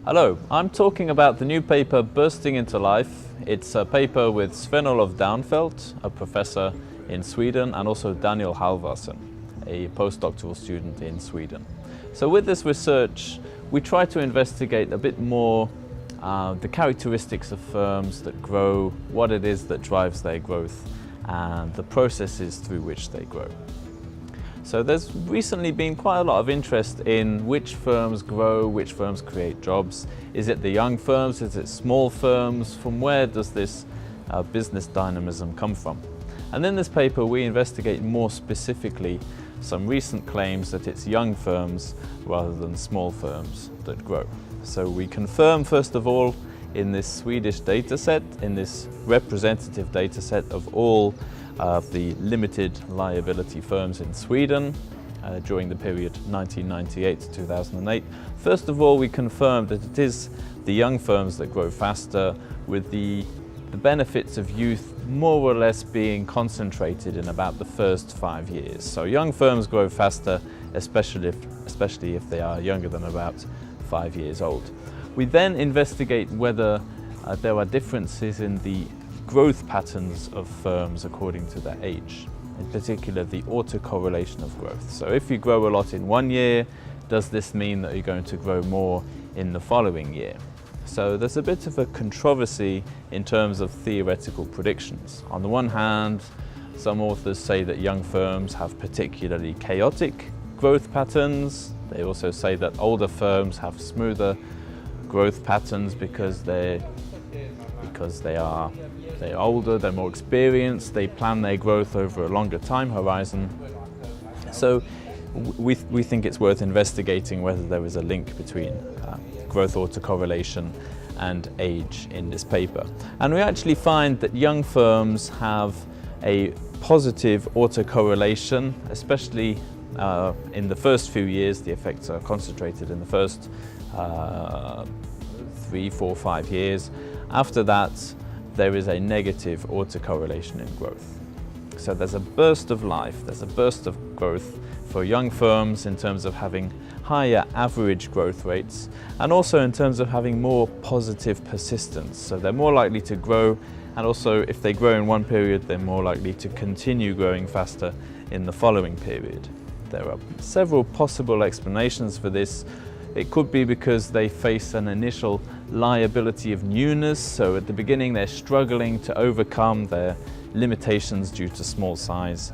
Hello, I'm talking about the new paper Bursting into Life. It's a paper with Sven-Olof Downfeldt, a professor in Sweden, and also Daniel Halvarsson, a postdoctoral student in Sweden. So with this research, we try to investigate a bit more the characteristics of firms that grow, what it is that drives their growth, and the processes through which they grow. So there's recently been quite a lot of interest in which firms grow, which firms create jobs. Is it the young firms? Is it small firms? From where does this business dynamism come from? And in this paper we investigate more specifically some recent claims that it's young firms rather than small firms that grow. So we confirm first of all in this Swedish data set, in this representative data set of all of the limited liability firms in Sweden during the period 1998 to 2008. First of all, we confirmed that it is the young firms that grow faster, with the benefits of youth more or less being concentrated in about the first 5 years. So young firms grow faster, especially if they are younger than about 5 years old. We then investigate whether there are differences in the growth patterns of firms according to their age, in particular the autocorrelation of growth. So if you grow a lot in 1 year, does this mean that you're going to grow more in the following year? So there's a bit of a controversy in terms of theoretical predictions. On the one hand, some authors say that young firms have particularly chaotic growth patterns. They also say that older firms have smoother growth patterns because they're older, they're more experienced, they plan their growth over a longer time horizon. So we think it's worth investigating whether there is a link between growth autocorrelation and age in this paper. And we actually find that young firms have a positive autocorrelation, especially in the first few years. The effects are concentrated in the first 3, 4, 5 years. After that, there is a negative autocorrelation in growth. So there's a burst of life, there's a burst of growth for young firms in terms of having higher average growth rates, and also in terms of having more positive persistence. So they're more likely to grow, and also if they grow in one period, they're more likely to continue growing faster in the following period. There are several possible explanations for this. It could be because they face an initial liability of newness, so at the beginning they're struggling to overcome their limitations due to small size,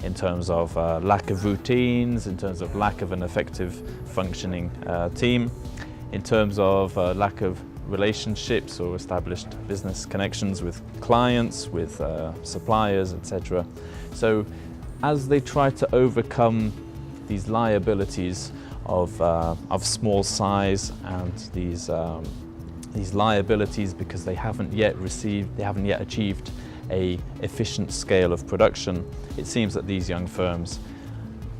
in terms of lack of routines, in terms of lack of an effective functioning team, in terms of lack of relationships or established business connections with clients, with suppliers, etc. So as they try to overcome these liabilities of small size and these liabilities because they haven't yet achieved an efficient scale of production, it seems that these young firms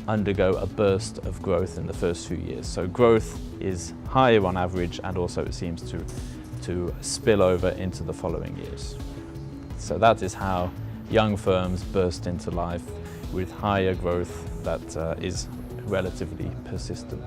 undergo a burst of growth in the first few years. So growth is higher on average, and also it seems to spill over into the following years. So that is how young firms burst into life, with higher growth that is relatively persistent.